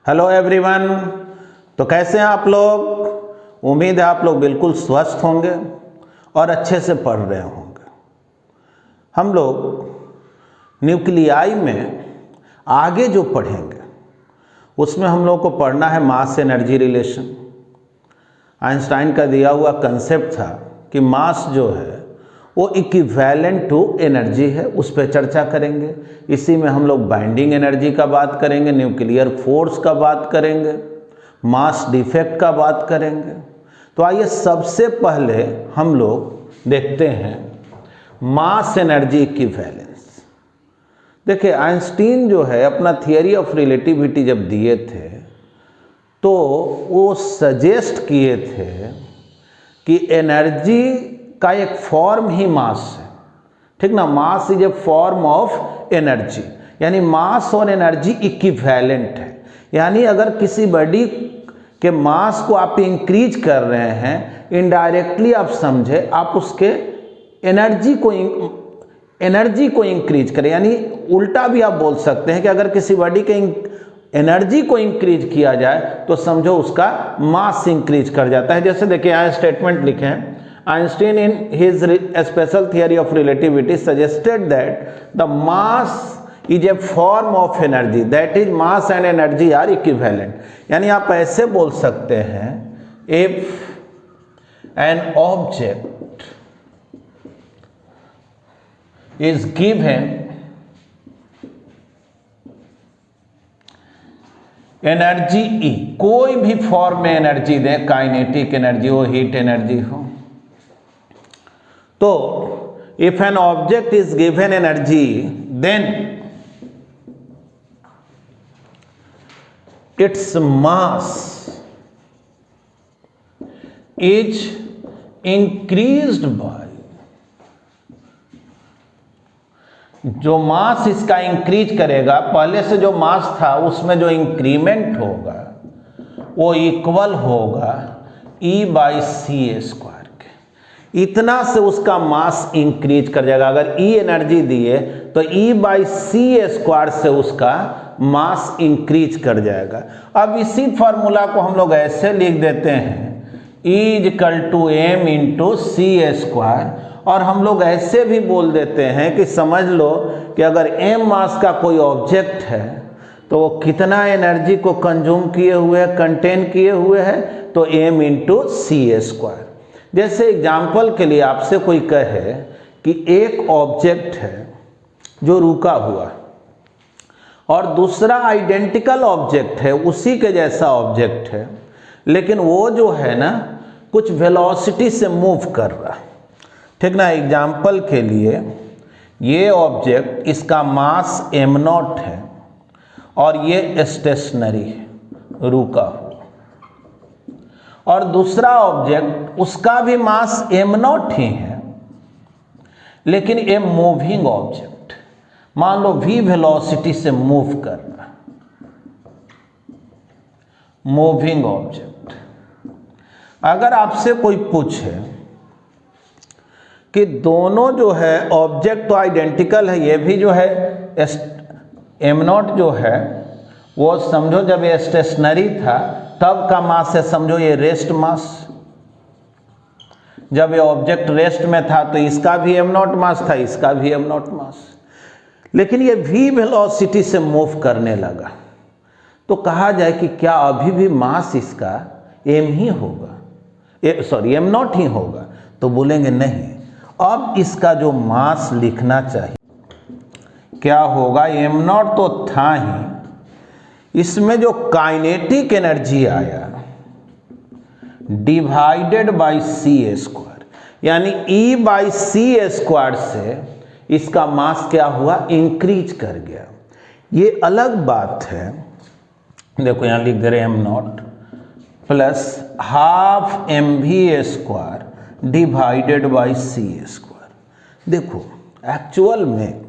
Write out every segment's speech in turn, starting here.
Hello everyone. तो कैसे हैं आप लोग? उम्मीद है आप लोग बिल्कुल स्वस्थ होंगे और अच्छे से पढ़ रहे होंगे। हम लोग न्यूक्लियाई में आगे जो पढ़ेंगे उसमें हम लोग को पढ़ना है मास एनर्जी रिलेशन। आइंस्टाइन का दिया हुआ कंसेप्ट था कि मास जो है वो इक्विवेलेंट टू एनर्जी है, उस पर चर्चा करेंगे। इसी में हम लोग बाइंडिंग एनर्जी का बात करेंगे, न्यूक्लियर फोर्स का बात करेंगे, मास डिफेक्ट का बात करेंगे। तो आइए सबसे पहले हम लोग देखते हैं मास एनर्जी इक्विवेलेंस। देखिए आइंस्टीन जो है अपना थियरी ऑफ रिलेटिविटी जब दिए थे तो वो सजेस्ट किए थे कि एनर्जी का एक फॉर्म ही मास है, ठीक ना। Mass is a form of energy, यानी मास और एनर्जी इक्विवेलेंट है। यानी अगर किसी बॉडी के मास को आप इंक्रीज कर रहे हैं, इनडायरेक्टली आप समझे, आप उसके एनर्जी को इंक्रीज करें। यानी उल्टा भी आप बोल सकते हैं कि अगर किसी बॉडी के एनर्जी को इंक्रीज किया जाए तो समझो उसका मास इंक्रीज कर जाता है। जैसे देखिए यहाँ स्टेटमेंट लिखे हैं, Einstein in his special theory of relativity suggested that the mass is a form of energy, that is mass and energy are equivalent। यानी आप ऐसे बोल सकते हैं, if an object is given energy E, कोई भी फॉर्म में energy दे, kinetic energy हो, हीट एनर्जी हो, तो if an object is given energy then its mass is increased by, जो मास इसका इंक्रीज करेगा, पहले से जो मास था उसमें जो इंक्रीमेंट होगा वो इक्वल होगा E/c²। इतना से उसका मास इंक्रीज कर जाएगा। अगर E एनर्जी दिए तो E/c² से उसका मास इंक्रीज कर जाएगा। अब इसी फॉर्मूला को हम लोग ऐसे लिख देते हैं, E = m/c²। और हम लोग ऐसे भी बोल देते हैं कि समझ लो कि अगर m मास का कोई ऑब्जेक्ट है तो वो कितना एनर्जी को कंज्यूम किए हुए है, कंटेन किए हुए है, तो m/c²। जैसे एग्जाम्पल के लिए आपसे कोई कहे कि एक ऑब्जेक्ट है जो रुका हुआ और दूसरा आइडेंटिकल ऑब्जेक्ट है, उसी के जैसा ऑब्जेक्ट है, लेकिन वो जो है ना कुछ वेलोसिटी से मूव कर रहा, ठीक ना। एग्जाम्पल के लिए ये ऑब्जेक्ट, इसका मास m0 है और ये स्टेशनरी है, रुका हुआ, और दूसरा ऑब्जेक्ट उसका भी मास m0 ही है लेकिन ये मूविंग ऑब्जेक्ट, मान लो v वेलोसिटी से मूव कर रहा, मूविंग ऑब्जेक्ट। अगर आपसे कोई पूछे कि दोनों जो है ऑब्जेक्ट तो आइडेंटिकल है, ये भी जो है m0 जो है वो समझो जब ये स्टेशनरी था तब का मास है, समझो ये रेस्ट मास। जब ये ऑब्जेक्ट रेस्ट में था तो इसका भी m0 मास था, इसका भी m0 मास, लेकिन ये v वेलोसिटी से मूव करने लगा, तो कहा जाए कि क्या अभी भी मास इसका m ही होगा, m0 ही होगा? तो बोलेंगे नहीं, अब इसका जो मास लिखना चाहिए क्या होगा, m0 तो था ही, इसमें जो काइनेटिक एनर्जी आया डिवाइडेड बाय c², यानी E/c² से इसका मास क्या हुआ, इंक्रीज कर गया। ये अलग बात है, देखो यहाँ लिख दे रहे m0 plus ½ mv² divided by c²। देखो एक्चुअल में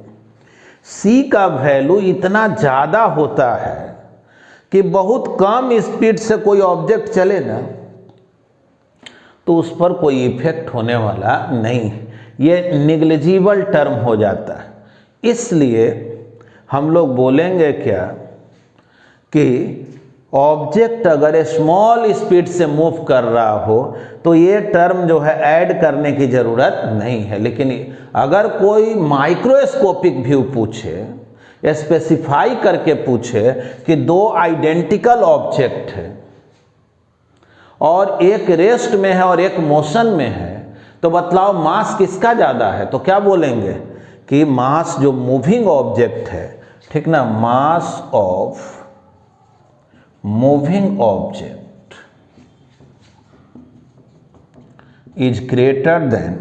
c का वैल्यू इतना ज़्यादा होता है कि बहुत कम स्पीड से कोई ऑब्जेक्ट चले ना तो उस पर कोई इफेक्ट होने वाला नहीं, ये निग्लिजिबल टर्म हो जाता है। इसलिए हम लोग बोलेंगे क्या कि ऑब्जेक्ट अगर स्मॉल स्पीड से मूव कर रहा हो तो ये टर्म जो है ऐड करने की जरूरत नहीं है। लेकिन अगर कोई माइक्रोस्कोपिक व्यू पूछे, स्पेसिफाई करके पूछे कि दो आइडेंटिकल ऑब्जेक्ट है और एक रेस्ट में है और एक मोशन में है, तो बतलाओ मास किसका ज़्यादा है? तो क्या बोलेंगे कि मास जो मूविंग ऑब्जेक्ट है, ठीक ना, mass of moving object is greater than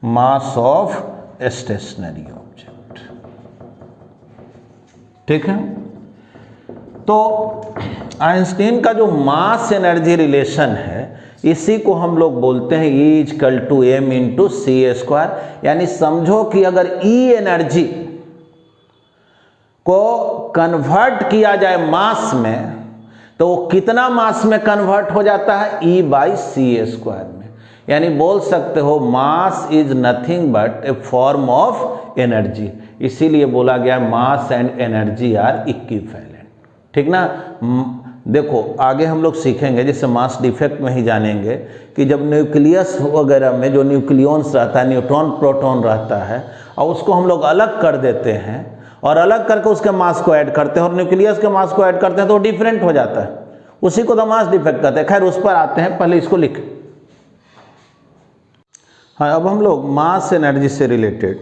mass of stationary object. ठीक है, तो आइंस्टीन का जो मास एनर्जी रिलेशन है इसी को हम लोग बोलते हैं E equal to m into C square. यानी समझो कि अगर E एनर्जी को कन्वर्ट किया जाए मास में तो वो कितना मास में कन्वर्ट हो जाता है? E बाई सी स्क्वायर में। यानी बोल सकते हो mass is nothing but a form of energy. इसीलिए बोला गया mass and energy are equivalent. ठीक ना। देखो आगे हम लोग सीखेंगे, जैसे मास डिफेक्ट में ही जानेंगे कि जब न्यूक्लियस वगैरह में जो न्यूक्लियॉन्स रहता है, न्यूट्रॉन प्रोटॉन रहता है, और उसको हम लोग अलग कर देते हैं और अलग करके उसके मास को ऐड करते हैं और न्यूक्लियस के मास को ऐड करते हैं तो डिफरेंट हो जाता है। उसी को तो मास डिफेक्ट कहते हैं। खैर उस पर आते हैं, पहले इसको लिख। हाँ, अब हम लोग मास एनर्जी से रिलेटेड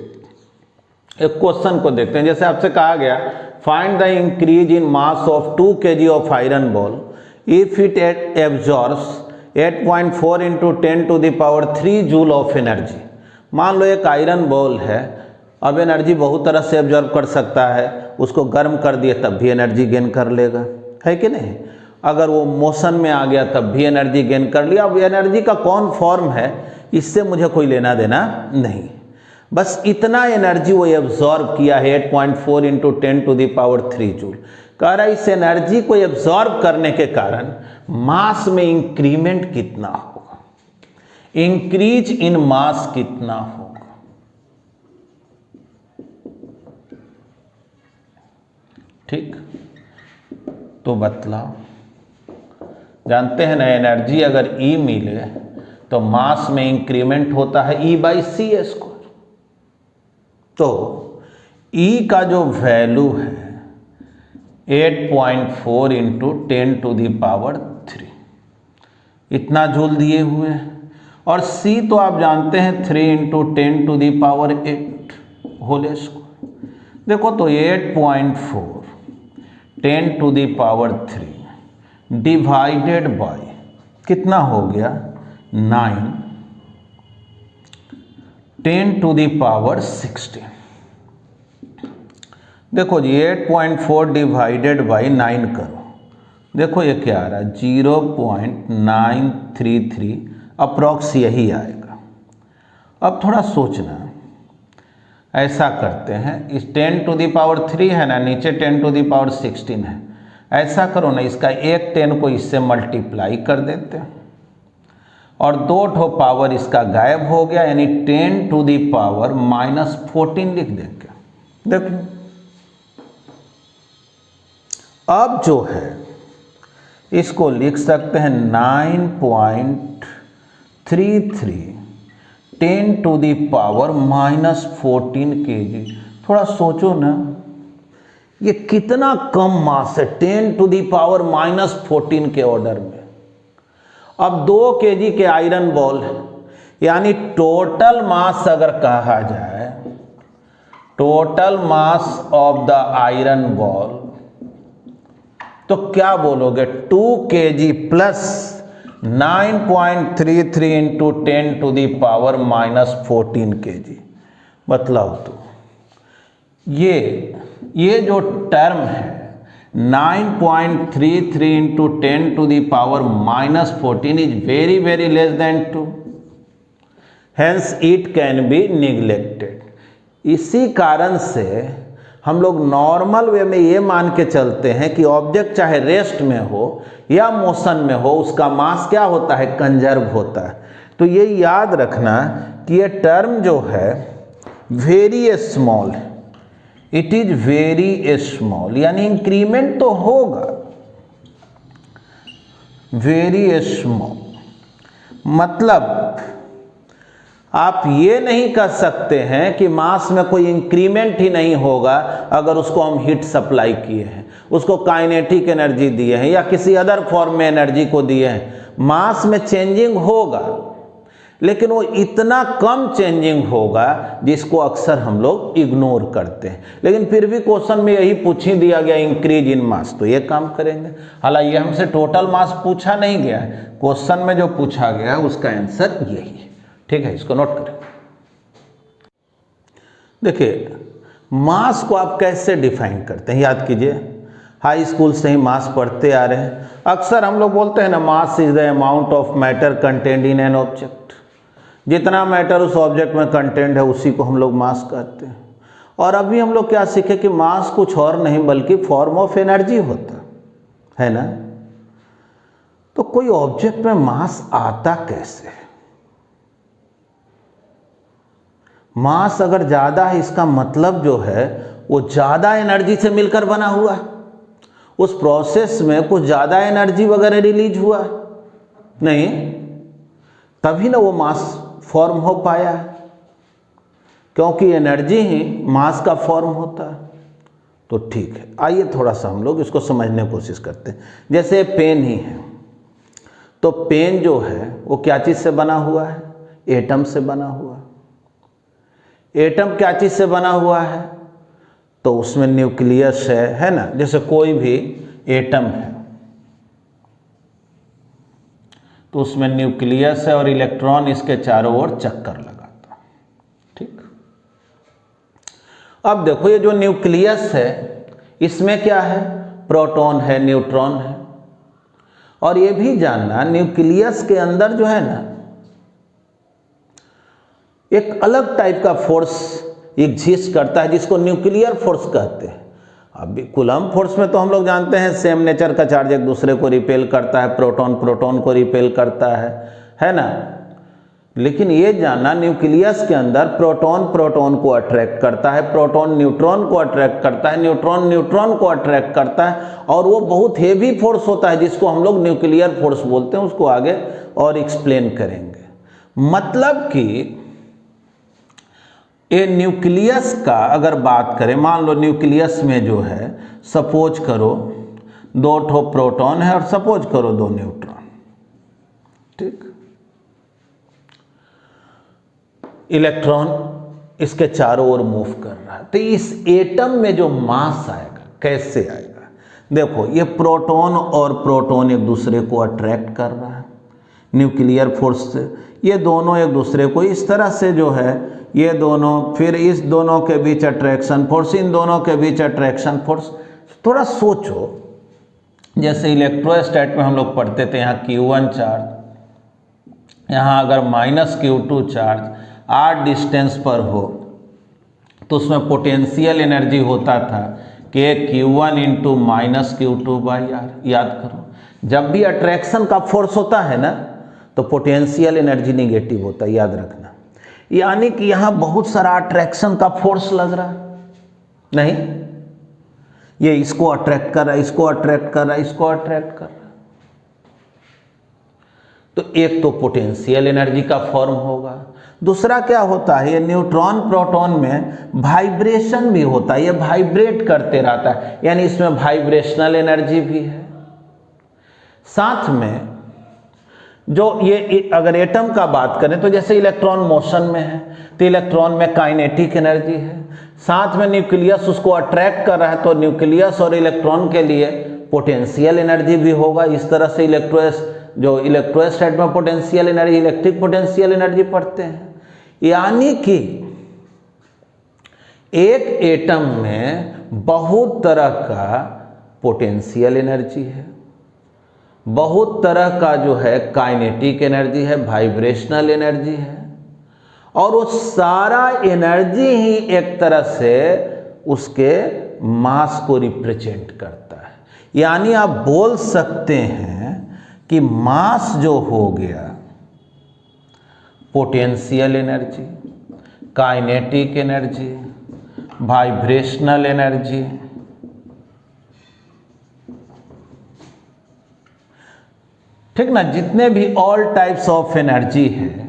एक क्वेश्चन को देखते हैं। जैसे आपसे कहा गया find the increase in mass of 2 kg of iron ball if it absorbs 8.4 into 10⁻³ joule of energy. मान लो एक आयरन बॉल है, अब एनर्जी बहुत तरह से एब्जॉर्ब कर सकता है, उसको गर्म कर दिए तब भी एनर्जी गेन कर लेगा, है कि नहीं। अगर वो मोशन में आ गया तब भी एनर्जी गेन कर लिया। अब एनर्जी का कौन फॉर्म है इससे मुझे कोई लेना देना नहीं, बस इतना एनर्जी वो एब्जॉर्ब किया है 8.4 इंटू 10⁻³ जूल। कह रहा है इस एनर्जी को एब्जॉर्ब करने के कारण मास में इंक्रीमेंट कितना होगा, इंक्रीज इन मास कितना होगा। ठीक, तो बतलाओ। जानते हैं ना एनर्जी अगर E मिले तो मास में इंक्रीमेंट होता है E बाई सी स्क्वायर। तो E का जो वैल्यू है 8.4 इंटू 10⁻³ इतना जूल दिए हुए हैं, और C तो आप जानते हैं 3 इंटू 10⁸ होल स्क्वायर। देखो तो 8.4 10⁻³ डिवाइडेड बाय कितना हो गया 9 10⁻16। देखो जी 8.4 डिवाइडेड बाई 9 करो, देखो ये क्या आ रहा है 0.933 अप्रॉक्स यही आएगा। अब थोड़ा सोचना, ऐसा करते हैं, इस 10⁻³ है ना, नीचे 10⁻16 है, ऐसा करो ना इसका एक 10 को इससे मल्टीप्लाई कर देते हैं और 2 पावर इसका गायब हो गया, यानी 10⁻⁻14 लिख देंगे। देखो अब जो है इसको लिख सकते हैं 9.33 10⁻⁻14 kg। थोड़ा सोचो ना, ये कितना कम मास है 10⁻⁻14 के ऑर्डर में। अब 2 kg के आयरन बॉल है, यानी टोटल मास अगर कहा जाए, total mass of the iron ball, तो क्या बोलोगे 2 kg प्लस 9.33 इंटू 10⁻⁻14 kg। बतलाओ तो ये जो टर्म है 9.33 into 10⁻⁻14 is very very less than 2, hence it can be neglected. इसी कारण से हम लोग नॉर्मल वे में ये मान के चलते हैं कि ऑब्जेक्ट चाहे रेस्ट में हो या मोशन में हो, उसका मास क्या होता है, कंजर्व होता है। तो ये याद रखना कि ये टर्म जो है वेरी स्मॉल है, इट इज वेरी स्मॉल, यानी इंक्रीमेंट तो होगा, वेरी स्मॉल। मतलब आप ये नहीं कह सकते हैं कि मास में कोई इंक्रीमेंट ही नहीं होगा अगर उसको हम हीट सप्लाई किए हैं, उसको काइनेटिक एनर्जी दिए हैं या किसी अदर फॉर्म में एनर्जी को दिए हैं। मास में चेंजिंग होगा, लेकिन वो इतना कम चेंजिंग होगा जिसको अक्सर हम लोग इग्नोर करते हैं। लेकिन फिर भी क्वेश्चन में यही पूछ ही दिया गया इंक्रीज इन मास, तो ये काम करेंगे। हालांकि ये हमसे टोटल मास पूछा नहीं गया है, क्वेश्चन में जो पूछा गया है उसका आंसर यही है। ठीक है, इसको नोट करें। देखिए, मास को आप कैसे डिफाइन करते हैं, याद कीजिए, हाई स्कूल से ही मास पढ़ते आ रहे हैं। अक्सर हम लोग बोलते हैं ना, mass is the amount of matter contained in an object. जितना मैटर उस ऑब्जेक्ट में कंटेंट है उसी को हम लोग मास कहते हैं। और अभी हम लोग क्या सीखे कि मास कुछ और नहीं बल्कि फॉर्म ऑफ एनर्जी होता है ना। तो कोई ऑब्जेक्ट में मास आता कैसे? मास अगर ज़्यादा है इसका मतलब जो है वो ज़्यादा एनर्जी से मिलकर बना हुआ है, उस प्रोसेस में कुछ ज़्यादा एनर्जी वगैरह रिलीज हुआ है, नहीं, तभी ना वो मास फॉर्म हो पाया है, क्योंकि एनर्जी ही मास का फॉर्म होता है। तो ठीक है, आइए थोड़ा सा हम लोग इसको समझने की कोशिश करते हैं। जैसे पेन ही है, तो पेन जो है वो क्या चीज़ से बना हुआ है? एटम से बना हुआ है। एटम क्या चीज़ से बना हुआ है? तो उसमें न्यूक्लियस है ना। जैसे कोई भी एटम है तो उसमें न्यूक्लियस है और इलेक्ट्रॉन इसके चारों ओर चक्कर लगाता है। ठीक, अब देखो ये जो न्यूक्लियस है इसमें क्या है? प्रोटॉन है, न्यूट्रॉन है। और ये भी जानना, न्यूक्लियस के अंदर जो है ना एक अलग टाइप का फोर्स एग्जिस्ट करता है जिसको न्यूक्लियर फोर्स कहते हैं। अभी कूलम्ब फोर्स में तो हम लोग जानते हैं सेम नेचर का चार्ज एक दूसरे को रिपेल करता है, प्रोटॉन प्रोटॉन को रिपेल करता है ना। लेकिन ये जानना, न्यूक्लियस के अंदर प्रोटॉन प्रोटॉन को अट्रैक्ट करता है, प्रोटॉन न्यूट्रॉन को अट्रैक्ट करता है, न्यूट्रॉन न्यूट्रॉन को अट्रैक्ट करता है, और वो बहुत हेवी फोर्स होता है जिसको हम लोग न्यूक्लियर फोर्स बोलते हैं। उसको आगे और एक्सप्लेन करेंगे। मतलब कि ये न्यूक्लियस का अगर बात करें, मान लो न्यूक्लियस में जो है, सपोज करो 2 ठो प्रोटॉन है और सपोज करो 2 न्यूट्रॉन। ठीक, इलेक्ट्रॉन इसके चारों ओर मूव कर रहा है। तो इस एटम में जो मास आएगा कैसे आएगा? देखो, ये प्रोटॉन और प्रोटॉन एक दूसरे को अट्रैक्ट कर रहा है न्यूक्लियर फोर्स से। ये दोनों एक दूसरे को इस तरह से जो है, ये दोनों, फिर इस दोनों के बीच अट्रैक्शन फोर्स, इन दोनों के बीच अट्रैक्शन फोर्स। थोड़ा सोचो, जैसे इलेक्ट्रोस्टैट में हम लोग पढ़ते थे, यहाँ Q1 चार्ज, यहाँ अगर -Q2 चार्ज r डिस्टेंस पर हो तो उसमें पोटेंशियल एनर्जी होता था कि Q1 इंटू -Q2/r। याद करो, जब भी अट्रैक्शन का फोर्स होता है ना तो पोटेंशियल एनर्जी निगेटिव होता है, याद रखना। यानी कि यहाँ बहुत सारा अट्रैक्शन का फोर्स लग रहा है, नहीं, ये इसको अट्रैक्ट कर रहा है, इसको अट्रैक्ट कर रहा है, इसको अट्रैक्ट कर रहा है। तो एक तो पोटेंशियल एनर्जी का फॉर्म होगा। दूसरा क्या होता है, ये न्यूट्रॉन प्रोटॉन में वाइब्रेशन भी होता है, ये वाइब्रेट करते रहता है, यानी इसमें वाइब्रेशनल एनर्जी भी है। साथ में जो ये अगर एटम का बात करें तो जैसे इलेक्ट्रॉन मोशन में है तो इलेक्ट्रॉन में काइनेटिक एनर्जी है। साथ में न्यूक्लियस उसको अट्रैक्ट कर रहा है तो न्यूक्लियस और इलेक्ट्रॉन के लिए पोटेंशियल एनर्जी भी होगा। इस तरह से इलेक्ट्रोस्टैट में potential energy, electric potential energy पढ़ते हैं। यानी कि एक एटम में बहुत तरह का पोटेंशियल एनर्जी है, बहुत तरह का जो है काइनेटिक एनर्जी है, वाइब्रेशनल एनर्जी है, और वो सारा एनर्जी ही एक तरह से उसके मास को रिप्रेजेंट करता है। यानी आप बोल सकते हैं कि मास जो हो गया, potential energy, kinetic energy, vibrational energy, ठीक ना। जितने भी ऑल टाइप्स ऑफ एनर्जी है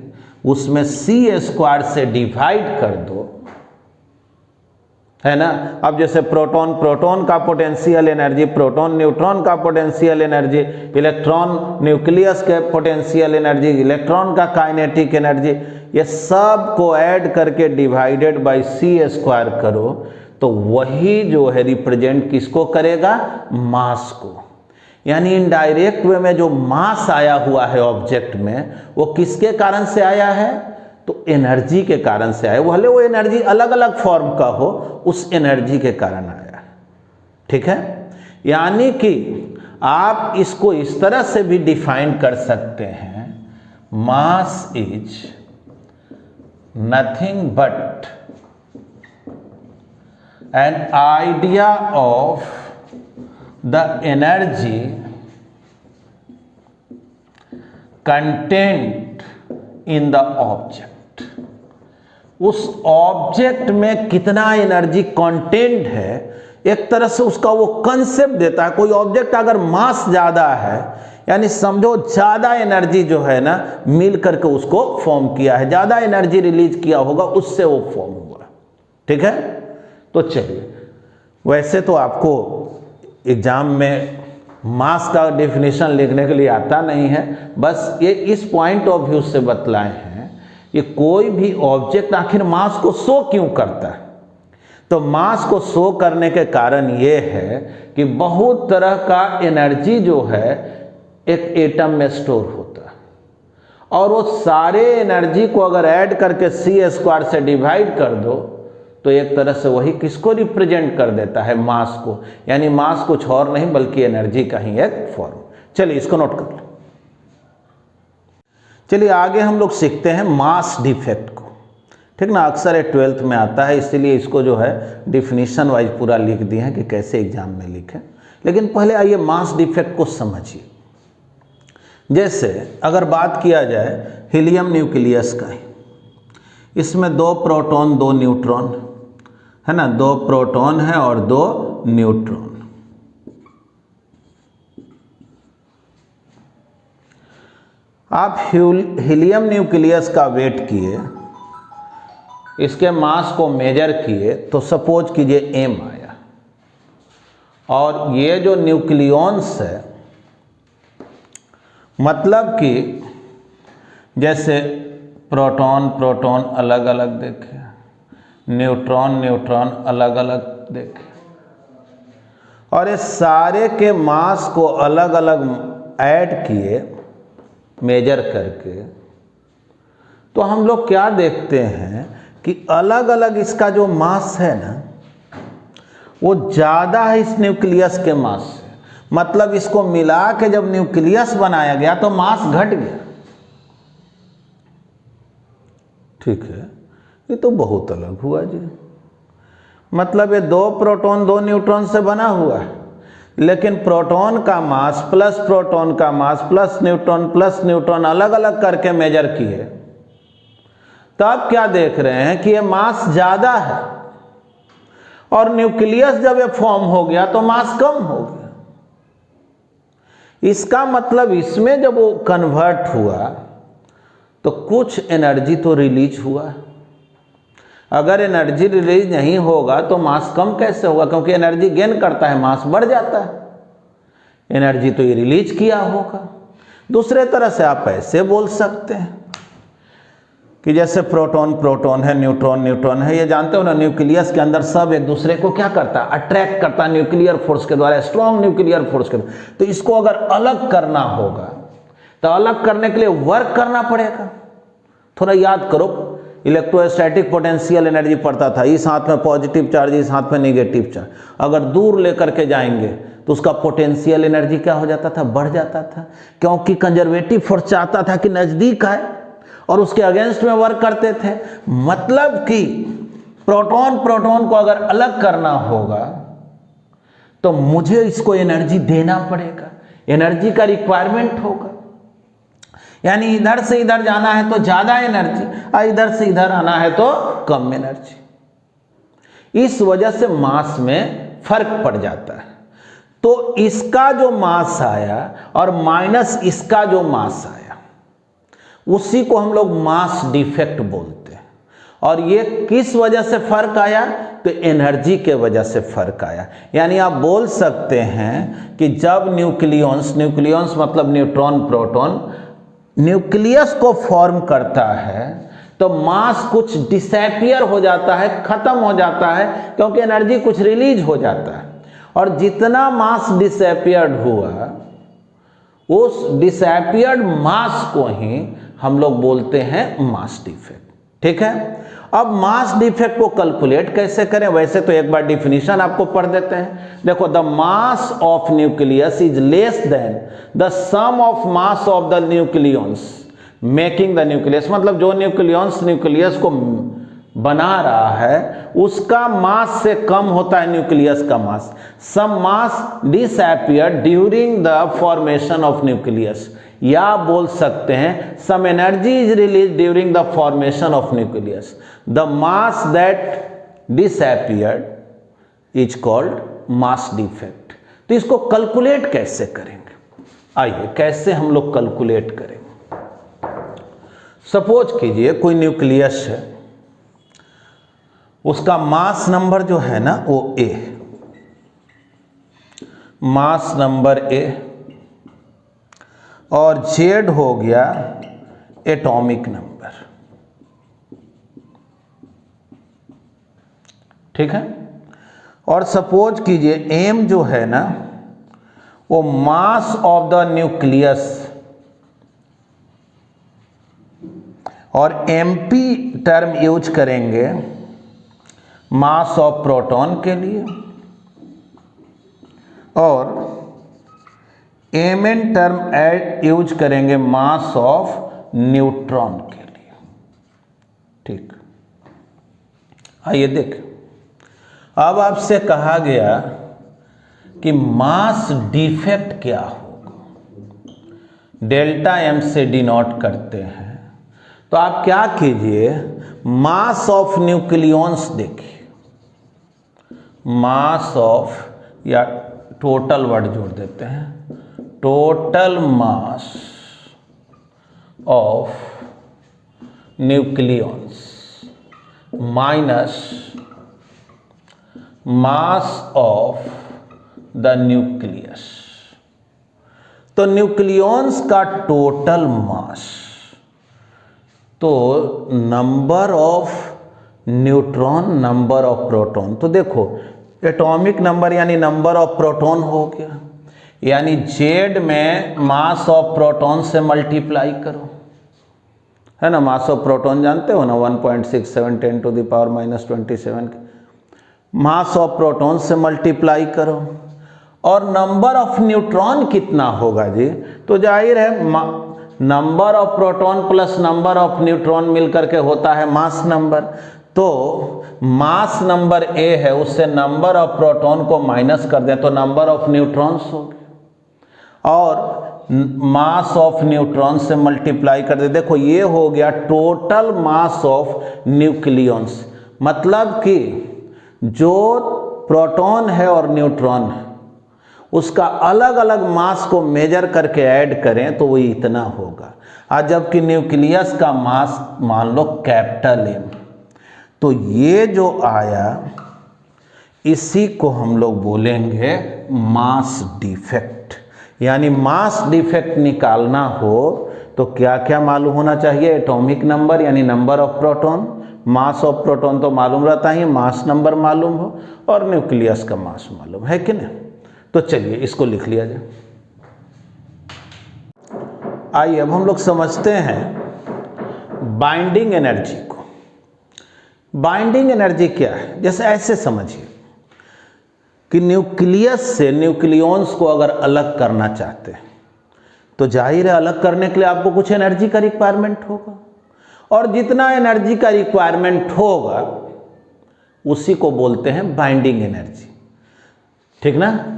उसमें c² से डिवाइड कर दो, है ना। अब जैसे प्रोटॉन का पोटेंशियल एनर्जी, प्रोटॉन न्यूट्रॉन का पोटेंशियल एनर्जी, इलेक्ट्रॉन न्यूक्लियस के पोटेंशियल एनर्जी, इलेक्ट्रॉन का काइनेटिक एनर्जी, ये सब को ऐड करके डिवाइडेड बाय c² करो तो वही जो है रिप्रेजेंट किसको करेगा, मास को। यानी इनडायरेक्ट वे में जो मास आया हुआ है ऑब्जेक्ट में वो किसके कारण से आया है, तो एनर्जी के कारण से आया। भले वो एनर्जी अलग अलग फॉर्म का हो, उस एनर्जी के कारण आया है, ठीक है। यानी कि आप इसको इस तरह से भी डिफाइन कर सकते हैं, मास is nothing but an idea of the energy content in the object। उस ऑब्जेक्ट में कितना एनर्जी कंटेंट है, एक तरह से उसका वो कंसेप्ट देता है। कोई ऑब्जेक्ट अगर मास ज्यादा है, यानी समझो ज्यादा एनर्जी जो है ना मिल करके उसको फॉर्म किया है, ज्यादा एनर्जी रिलीज किया होगा, उससे वो फॉर्म हुआ, ठीक है। तो चलिए, वैसे तो आपको एग्जाम में मास का डेफिनेशन लिखने के लिए आता नहीं है, बस ये इस पॉइंट ऑफ व्यू से बतलाए हैं कि कोई भी ऑब्जेक्ट आखिर मास को शो क्यों करता है। तो मास को शो करने के कारण ये है कि बहुत तरह का एनर्जी जो है एक एटम में स्टोर होता है, और वो सारे एनर्जी को अगर ऐड करके c² से डिवाइड कर दो तो एक तरह से वही किसको रिप्रेजेंट कर देता है, मास को। यानी मास कुछ और नहीं बल्कि एनर्जी का ही एक फॉर्म। चलिए इसको नोट कर लो। चलिए आगे हम लोग सीखते हैं मास डिफेक्ट को, ठीक ना। अक्सर ये 12th में आता है, इसीलिए इसको जो है डिफिनीशन वाइज पूरा लिख दिए हैं कि कैसे एग्जाम में लिखें। लेकिन पहले आइए मास डिफेक्ट को समझिए। जैसे अगर बात किया जाए हीलियम न्यूक्लियस का ही, इसमें 2 प्रोटॉन 2 न्यूट्रॉन है ना, 2 प्रोटॉन है और 2 न्यूट्रॉन। आप हीलियम न्यूक्लियस का वेट किए, इसके मास को मेजर किए, तो सपोज कीजिए m आया, और ये जो न्यूक्लियॉन्स है, मतलब कि जैसे प्रोटॉन प्रोटॉन अलग अलग देखे, न्यूट्रॉन न्यूट्रॉन अलग अलग देखे, और ये सारे के मास को अलग अलग ऐड किए मेजर करके, तो हम लोग क्या देखते हैं कि अलग अलग इसका जो मास है ना वो ज़्यादा है इस न्यूक्लियस के मास से। मतलब इसको मिला के जब न्यूक्लियस बनाया गया तो मास घट गया, ठीक है। ये तो बहुत अलग हुआ जी। मतलब ये 2 प्रोटॉन 2 न्यूट्रॉन से बना हुआ है, लेकिन प्रोटॉन का मास प्लस प्रोटॉन का मास प्लस न्यूट्रॉन अलग अलग करके मेजर किए, तो आप क्या देख रहे हैं कि ये मास ज्यादा है, और न्यूक्लियस जब ये फॉर्म हो गया तो मास कम हो गया। इसका मतलब इसमें जब वो कन्वर्ट हुआ तो कुछ एनर्जी तो रिलीज हुआ। अगर एनर्जी रिलीज नहीं होगा तो मास कम कैसे होगा, क्योंकि एनर्जी गेन करता है, मास बढ़ जाता है। एनर्जी तो ये रिलीज किया होगा। दूसरे तरह से आप ऐसे बोल सकते हैं कि जैसे प्रोटॉन प्रोटॉन है, न्यूट्रॉन न्यूट्रॉन है। ये जानते हो ना, न्यूक्लियस के अंदर सब एक दूसरे को क्या करता है, अट्रैक्ट करता है न्यूक्लियर फोर्स के द्वारा, स्ट्रॉन्ग न्यूक्लियर फोर्स के द्वारा। तो इसको अगर अलग करना होगा तो अलग करने के लिए वर्क करना पड़ेगा। थोड़ा याद करो, इलेक्ट्रोस्टैटिक पोटेंशियल एनर्जी पड़ता था, इस हाथ में पॉजिटिव चार्ज इस हाथ में नेगेटिव चार्ज, अगर दूर लेकर के जाएंगे तो उसका पोटेंशियल एनर्जी क्या हो जाता था, बढ़ जाता था, क्योंकि कंजर्वेटिव फोर्स चाहता था कि नजदीक आए और उसके अगेंस्ट में वर्क करते थे। मतलब कि प्रोटॉन प्रोटॉन को अगर अलग करना होगा तो मुझे इसको एनर्जी देना पड़ेगा, एनर्जी का रिक्वायरमेंट होगा। यानी इधर से इधर जाना है तो ज्यादा एनर्जी, और इधर से इधर आना है तो कम एनर्जी। इस वजह से मास में फर्क पड़ जाता है। तो इसका जो मास आया और माइनस इसका जो मास आया, उसी को हम लोग मास डिफेक्ट बोलते हैं। और ये किस वजह से फर्क आया? तो एनर्जी के वजह से फर्क आया। यानी आप बोल सकते हैं कि जब न्यूक्लियॉन्स मतलब न्यूट्रॉन प्रोटॉन न्यूक्लियस को फॉर्म करता है तो मास कुछ डिसअपीयर हो जाता है, खत्म हो जाता है, क्योंकि एनर्जी कुछ रिलीज हो जाता है। और जितना मास डिसअपीयर्ड हुआ, उस डिसअपीयर्ड मास को ही हम लोग बोलते हैं मास डिफेक्ट। ठीक है, अब मास डिफेक्ट को कैलकुलेट कैसे करें? वैसे तो एक बार डिफिनीशन आपको पढ़ देते हैं। देखो, the mass of nucleus is less than the sum of mass of the nucleons making the nucleus. मतलब जो न्यूक्लियस को बना रहा है उसका मास से कम होता है न्यूक्लियस का mass. Some mass disappear during the formation of nucleus, या बोल सकते हैं some energy is release during the formation of nucleus. The mass that disappeared is called mass defect. तो इसको कैलकुलेट कैसे करेंगे? आइए, कैसे हम लोग कैलकुलेट करेंगे। सपोज कीजिए कोई न्यूक्लियस है, उसका मास नंबर जो है ना वो ए, मास नंबर ए, और जेड हो गया एटॉमिक नंबर। ठीक है, और सपोज कीजिए एम जो है ना वो मास ऑफ द न्यूक्लियस, और एमपी टर्म यूज करेंगे मास ऑफ प्रोटॉन के लिए, और एमएन टर्म यूज करेंगे मास ऑफ न्यूट्रॉन के लिए। ठीक, आइए देखें। अब आपसे कहा गया कि मास डिफेक्ट क्या होगा, डेल्टा एम से डिनोट करते हैं। तो आप क्या कीजिए, मास ऑफ न्यूक्लियॉन्स देखिए, मास ऑफ, या टोटल वर्ड जोड़ देते हैं, total mass of nucleons minus mass of the nucleus. तो न्यूक्लियॉन्स का टोटल मास, तो number of neutron, number of proton. तो देखो, एटॉमिक नंबर यानी नंबर ऑफ प्रोटॉन हो गया, यानी जेड में मास ऑफ प्रोटॉन से मल्टीप्लाई करो, है ना। मास ऑफ प्रोटॉन जानते हो ना, 1.67 10 to the power -27 के मास ऑफ प्रोटॉन से मल्टीप्लाई करो। और नंबर ऑफ न्यूट्रॉन कितना होगा जी? तो जाहिर है number of proton plus number of neutron मिलकर के होता है मास नंबर। तो मास नंबर ए है, उससे नंबर ऑफ प्रोटॉन को माइनस कर दें तो नंबर ऑफ न्यूट्रॉन्स हो गया, और मास ऑफ न्यूट्रॉन से मल्टीप्लाई कर दे। देखो, ये हो गया टोटल मास ऑफ न्यूक्लियॉन्स। मतलब कि जो प्रोटॉन है और न्यूट्रॉन है उसका अलग अलग मास को मेजर करके ऐड करें तो वो इतना होगा। और जबकि न्यूक्लियस का मास मान लो कैपिटल एम, तो ये जो आया इसी को हम लोग बोलेंगे मास डिफेक्ट। यानी मास डिफेक्ट निकालना हो तो क्या क्या मालूम होना चाहिए? एटॉमिक नंबर यानी number of proton, mass of proton तो मालूम रहता है, मास नंबर मालूम हो, और न्यूक्लियस का मास मालूम है कि नहीं। तो चलिए इसको लिख लिया जाए। आइए अब हम लोग समझते हैं बाइंडिंग एनर्जी को। बाइंडिंग एनर्जी क्या है? जैसे ऐसे समझिए कि न्यूक्लियस से न्यूक्लियॉन्स को अगर अलग करना चाहते हैं तो जाहिर है अलग करने के लिए आपको कुछ एनर्जी का रिक्वायरमेंट होगा, और जितना एनर्जी का रिक्वायरमेंट होगा उसी को बोलते हैं बाइंडिंग एनर्जी। ठीक ना?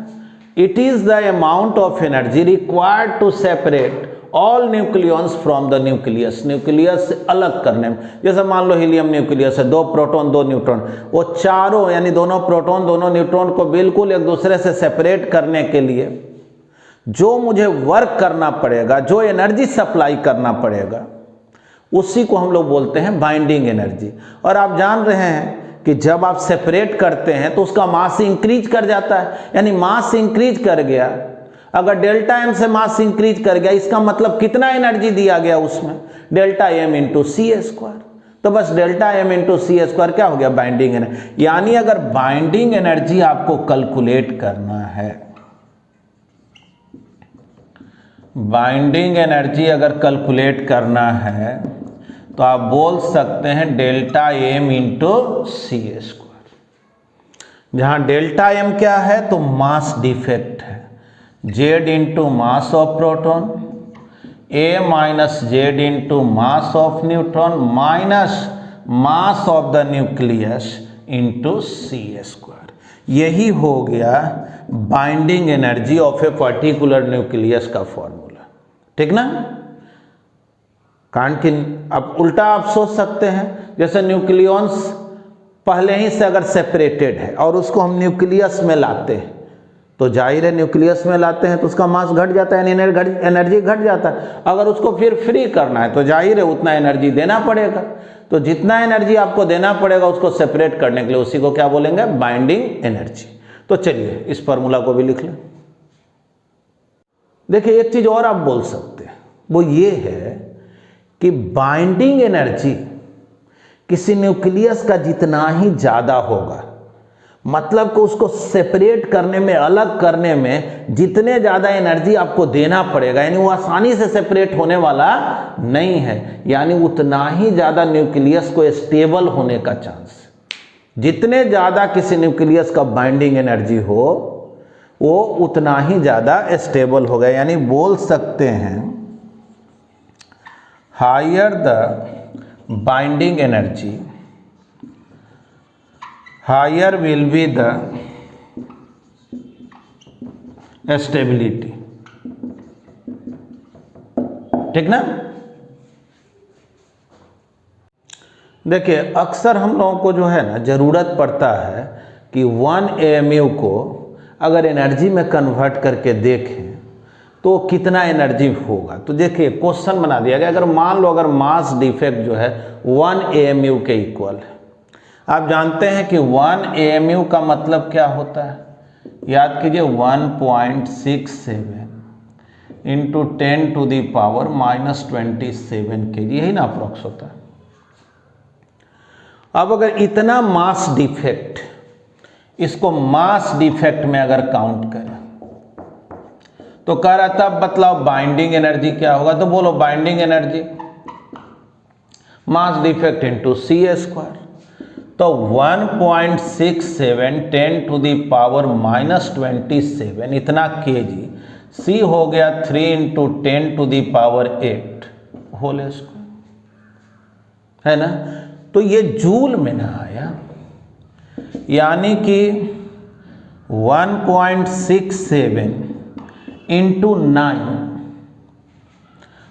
It is the amount of energy required to separate all nucleons from the nucleus, nucleus से अलग करने में। जैसे मान लो हीलियम न्यूक्लियस है, 2 प्रोटॉन 2 न्यूट्रॉन, वो चारों यानी दोनों प्रोटॉन दोनों न्यूट्रॉन को बिल्कुल एक दूसरे से सेपरेट करने के लिए जो मुझे वर्क करना पड़ेगा, जो एनर्जी सप्लाई करना पड़ेगा, उसी को हम लोग बोलते हैं बाइंडिंग एनर्जी। और आप जान रहे हैं कि जब आप सेपरेट करते हैं तो उसका मास इंक्रीज कर जाता है, यानी मास इंक्रीज कर गया। अगर डेल्टा एम से मास इंक्रीज कर गया, इसका मतलब कितना एनर्जी दिया गया उसमें, डेल्टा एम इंटू सी स्क्वायर। तो बस डेल्टा एम इंटू सी स्क्वायर क्या हो गया, बाइंडिंग एनर्जी। यानी अगर बाइंडिंग एनर्जी आपको कैलकुलेट करना है, बाइंडिंग एनर्जी अगर कैलकुलेट करना है तो आप बोल सकते हैं डेल्टा एम इंटू सी स्क्वायर। जहां डेल्टा एम क्या है तो मास डिफेक्ट है, z into mass of proton, a minus z into mass of neutron minus mass of the nucleus into C square. यही हो गया binding energy of a particular nucleus का formula. ठीक ना। कारण कि अब उल्टा आप सोच सकते हैं, जैसे न्यूक्लियॉन्स पहले ही से अगर सेपरेटेड है और उसको हम न्यूक्लियस में लाते हैं, तो जाहिर है न्यूक्लियस में लाते हैं तो उसका मास घट जाता है, एनर्जी घट जाता है। अगर उसको फिर फ्री करना है तो जाहिर है उतना एनर्जी देना पड़ेगा। तो जितना एनर्जी आपको देना पड़ेगा उसको सेपरेट करने के लिए, उसी को क्या बोलेंगे, बाइंडिंग एनर्जी। तो चलिए इस फार्मूला को भी लिख लें। देखिए एक चीज और आप बोल सकते हैं, वो ये है कि बाइंडिंग एनर्जी किसी न्यूक्लियस का जितना ही ज़्यादा होगा, मतलब कि उसको सेपरेट करने में, अलग करने में जितने ज़्यादा एनर्जी आपको देना पड़ेगा, यानी वो आसानी से सेपरेट होने वाला नहीं है, यानी उतना ही ज़्यादा न्यूक्लियस को स्टेबल होने का चांस। जितने ज़्यादा किसी न्यूक्लियस का बाइंडिंग एनर्जी हो वो उतना ही ज़्यादा स्टेबल होगा। यानी बोल सकते हैं higher the binding energy, higher will be the stability. ठीक ना। देखिए अक्सर हम लोगों को जो है ना ज़रूरत पड़ता है कि 1 AMU को अगर एनर्जी में कन्वर्ट करके देखें तो कितना एनर्जी होगा। तो देखिए क्वेश्चन बना दिया गया, अगर मान लो अगर मास डिफेक्ट जो है 1 AMU के इक्वल है। आप जानते हैं कि 1 AMU का मतलब क्या होता है, याद कीजिए 1.67 into 10 to the power -27 kg, यही ना अप्रॉक्स होता है। अब अगर इतना मास डिफेक्ट, इसको मास डिफेक्ट में अगर काउंट करें तो कह रहा था बतलाओ बाइंडिंग एनर्जी क्या होगा। तो बोलो binding energy mass defect into सी स्क्वायर। तो 1.67 10 टू दी पावर -27 इतना केजी, सी हो गया 3 into 10 to the power 8 whole square, है ना। तो ये जूल में ना आया, यानी कि 1.67 इंटू 9,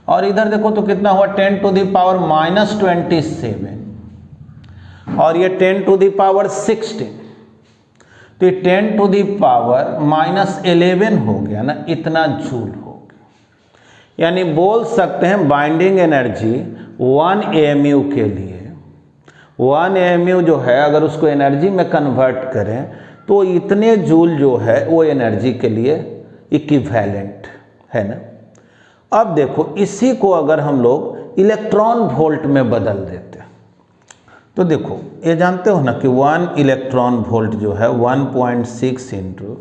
और इधर देखो तो कितना हुआ 10 टू दी पावर -27, और ये 10 टू दी पावर 16, तो ये 10 टू दी पावर -11 हो गया ना, इतना जूल हो गया। यानी बोल सकते हैं बाइंडिंग एनर्जी 1 AMU के लिए, 1 AMU जो है अगर उसको एनर्जी में कन्वर्ट करें तो इतने जूल जो है वो एनर्जी के लिए इक्विवेलेंट है ना। अब देखो इसी को अगर हम लोग इलेक्ट्रॉन वोल्ट में बदल देते हैं तो देखो ये जानते हो ना कि 1 इलेक्ट्रॉन वोल्ट जो है 1.6 into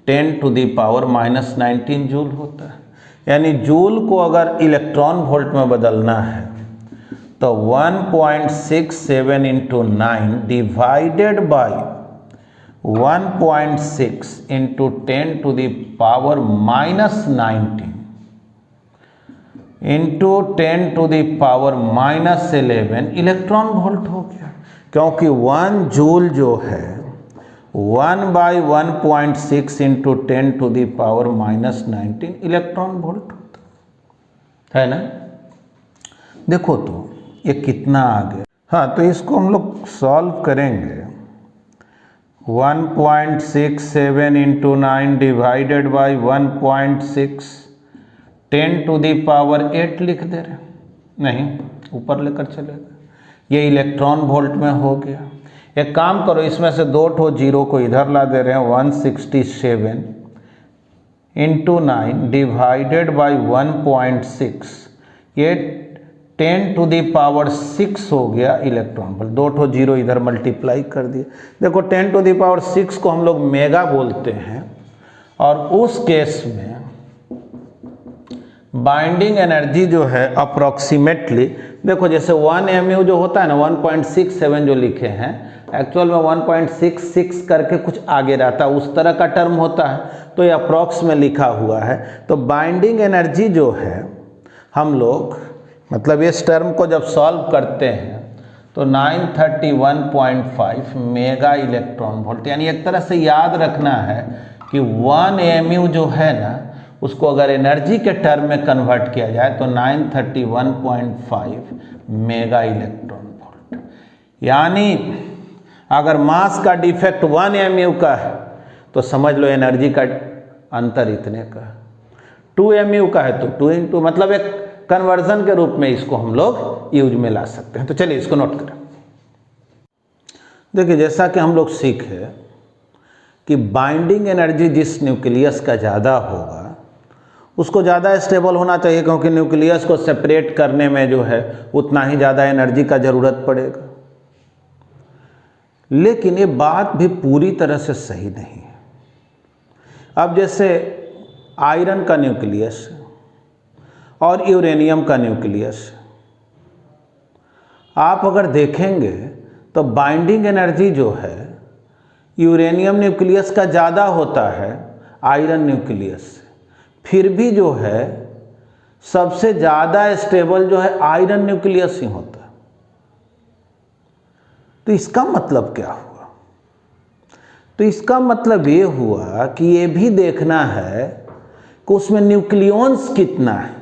10 to the power -19 joule होता है। यानी जूल को अगर इलेक्ट्रॉन वोल्ट में बदलना है तो 1.67 into 9 divided by 1.6 into 10 to the power -19 into 10 to the power -11 electron volt हो गया, क्योंकि 1 जूल जो है 1/1.6 into 10 to the power -19 electron volt होता है। है ना। देखो तो ये कितना आ गया। हाँ, तो इसको हम लोग सॉल्व करेंगे। 1.67 इंटू 9 डिवाइडेड बाई 1.6 10⁸ लिख दे रहे, नहीं ऊपर लेकर चलेगा, ये इलेक्ट्रॉन वोल्ट में हो गया। एक काम करो, इसमें से 2 ठो जीरो को इधर ला दे रहे हैं। 167 इंटू 9 डिवाइडेड बाई 1.6, ये 10⁶ हो गया इलेक्ट्रॉन वोल्ट। 2 ठो जीरो इधर मल्टीप्लाई कर दिए। देखो 10⁶ को हम लोग मेगा बोलते हैं, और उस केस में बाइंडिंग एनर्जी जो है अप्रॉक्सीमेटली, देखो जैसे 1 mu जो होता है ना, 1.67 जो लिखे हैं, एक्चुअल में 1.66 करके कुछ आगे रहता है, उस तरह का टर्म होता है, तो ये अप्रॉक्स में लिखा हुआ है। तो बाइंडिंग एनर्जी जो है हम लोग, मतलब इस टर्म को जब सॉल्व करते हैं तो 931.5 मेगा इलेक्ट्रॉन वोल्ट, यानी एक तरह से याद रखना है कि 1 mu जो है ना, उसको अगर एनर्जी के टर्म में कन्वर्ट किया जाए तो 931.5 मेगा इलेक्ट्रॉन वोल्ट। यानी अगर मास का डिफेक्ट 1 mu का है तो समझ लो एनर्जी का अंतर इतने का। 2 mu का है तो 2 इंटू, मतलब एक कन्वर्जन के रूप में इसको हम लोग यूज में ला सकते हैं। तो चलिए इसको नोट करें। देखिए जैसा कि हम लोग सीखे कि बाइंडिंग एनर्जी जिस न्यूक्लियस का ज़्यादा होगा उसको ज़्यादा स्टेबल होना चाहिए, क्योंकि न्यूक्लियस को सेपरेट करने में जो है उतना ही ज़्यादा एनर्जी का ज़रूरत पड़ेगा। लेकिन ये बात भी पूरी तरह से सही नहीं है। अब जैसे आयरन का न्यूक्लियस और यूरेनियम का न्यूक्लियस आप अगर देखेंगे तो बाइंडिंग एनर्जी जो है यूरेनियम न्यूक्लियस का ज़्यादा होता है आयरन न्यूक्लियस से, फिर भी जो है सबसे ज़्यादा स्टेबल जो है आयरन न्यूक्लियस ही होता है। तो इसका मतलब क्या हुआ? तो इसका मतलब ये हुआ कि ये भी देखना है कि उसमें न्यूक्लियॉन्स कितना है,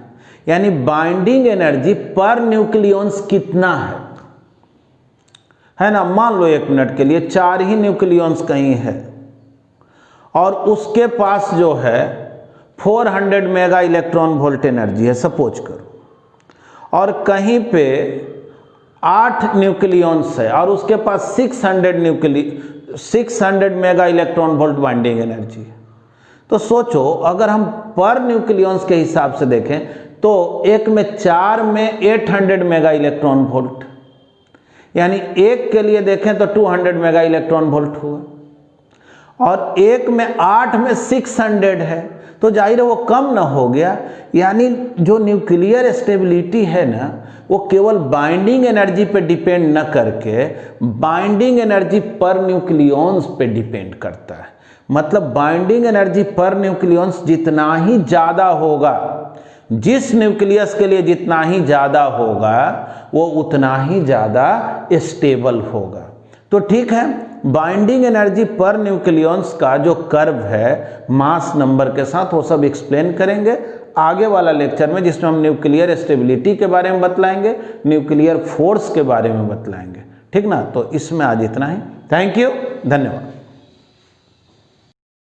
यानी बाइंडिंग एनर्जी पर न्यूक्लियॉन्स कितना है ना। मान लो 1 मिनट के लिए 4 ही न्यूक्लियॉन्स कहीं है और उसके पास जो है 400 मेगा इलेक्ट्रॉन वोल्ट एनर्जी है सपोज करो, और कहीं पे 8 न्यूक्लियॉन्स है और उसके पास 600 mega electron volt binding energy है। तो सोचो अगर हम पर न्यूक्लियॉन्स के हिसाब से देखें तो एक में 4 में 800 मेगा इलेक्ट्रॉन वोल्ट, यानी एक के लिए देखें तो 200 मेगा इलेक्ट्रॉन वोल्ट हुआ, और एक में 8 में 600 है, तो जाहिर है वो कम ना हो गया। यानी जो न्यूक्लियर स्टेबिलिटी है ना, वो केवल बाइंडिंग एनर्जी पे डिपेंड न करके बाइंडिंग एनर्जी पर न्यूक्लियॉन्स पे डिपेंड करता है। मतलब बाइंडिंग एनर्जी पर न्यूक्लियॉन्स जितना ही ज़्यादा होगा, जिस न्यूक्लियस के लिए जितना ही ज़्यादा होगा वो उतना ही ज़्यादा स्टेबल होगा। तो ठीक है, बाइंडिंग एनर्जी पर न्यूक्लियॉन्स का जो कर्व है मास नंबर के साथ, वो सब एक्सप्लेन करेंगे आगे वाला लेक्चर में, जिसमें हम न्यूक्लियर स्टेबिलिटी के बारे में बतलाएंगे, न्यूक्लियर फोर्स के बारे में बतलाएंगे। ठीक ना, तो इसमें आज इतना ही। थैंक यू, धन्यवाद।